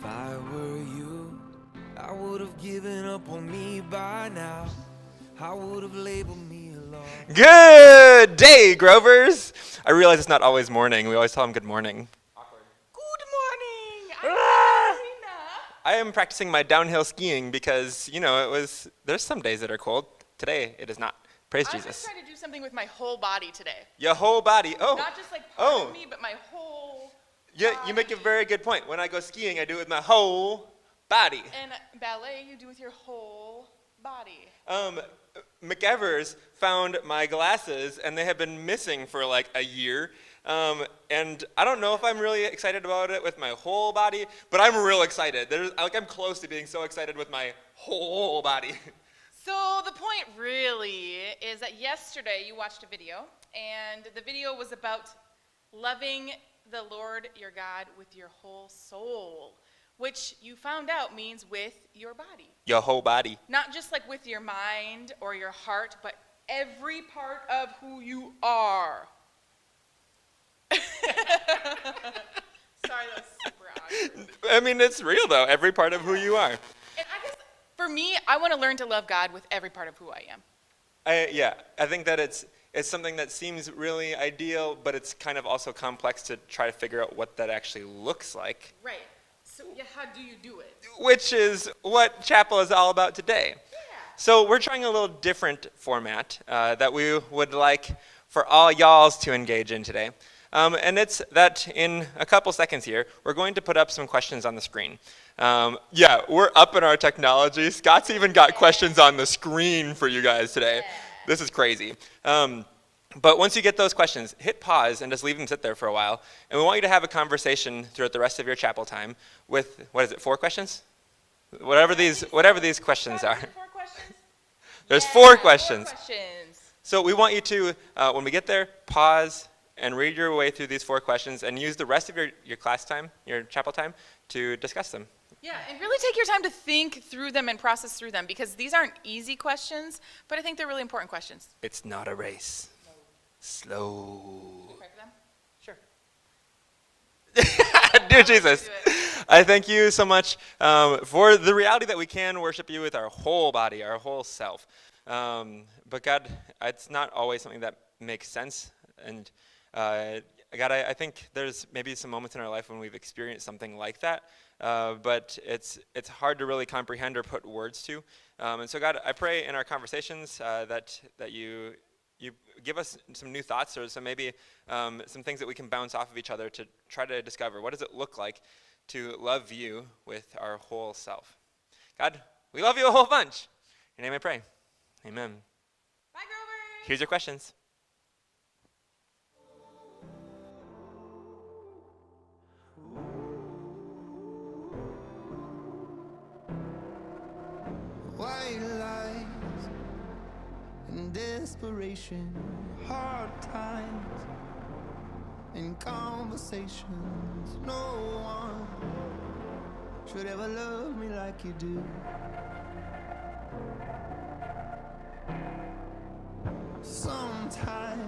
If I were you, I would have given up on me by now. I would have labeled me a lost. Good day, Grovers. I realize it's not always morning. We always tell them good morning. Good morning. Ah! Karina. I am practicing my downhill skiing because, there's some days that are cold. Today, it is not. Praise I'm Jesus. trying to do something with my whole body today. Your whole body. Oh, Not just like part Oh. of me, but my whole yeah, you make a very good point. When I go skiing, I do it with my whole body. And ballet you do with your whole body. McEvers found my glasses, and they have been missing for like a year. And I don't know if I'm really excited about it with my whole body, but I'm real excited. I'm close to being so excited with my whole body. So the point really is that yesterday you watched a video, and the video was about loving the Lord your God with your whole soul, which you found out means with your body. Your whole body. Not just like with your mind or your heart, but every part of who you are. Sorry, that was super awkward. I mean, it's real though, every part of who you are. And I guess for me, I want to learn to love God with every part of who I am. I think that it's something that seems really ideal, but it's kind of also complex to try to figure out what that actually looks like, Right. So yeah, how do you do it? which is what chapel is all about today. Yeah. So we're trying a little different format that we would like for all y'alls to engage in today. And it's that in a couple seconds here, we're going to put up some questions on the screen. We're up in our technology. Scott's even got questions on the screen for you guys today. This is crazy. But once you get those questions, hit pause and just leave them sit there for a while. And we want you to have a conversation throughout the rest of your chapel time with, 4 questions? Whatever these questions are. 4 questions? There's Yeah, 4 questions. 4 questions. So we want you to, when we get there, pause and read your way through these 4 questions and use the rest of your class time, your chapel time, to discuss them. Yeah, and really take your time to think through them and process through them, because these aren't easy questions, but I think they're really important questions. It's not a race. Slow. Pray for them? Sure. Dear Jesus, Do it. I thank you so much for the reality that we can worship you with our whole body, our whole self. But God, it's not always something that makes sense. And God, I think there's maybe some moments in our life when we've experienced something like that, but it's hard to really comprehend or put words to. And so God, I pray in our conversations that you give us some new thoughts or maybe some things that we can bounce off of each other to try to discover what does it look like to love you with our whole self. God, we love you a whole bunch. In your name I pray. Amen. Bye, Grover! Here's your questions. White lies and desperation, hard times and conversations. No one should ever love me like you do. Sometimes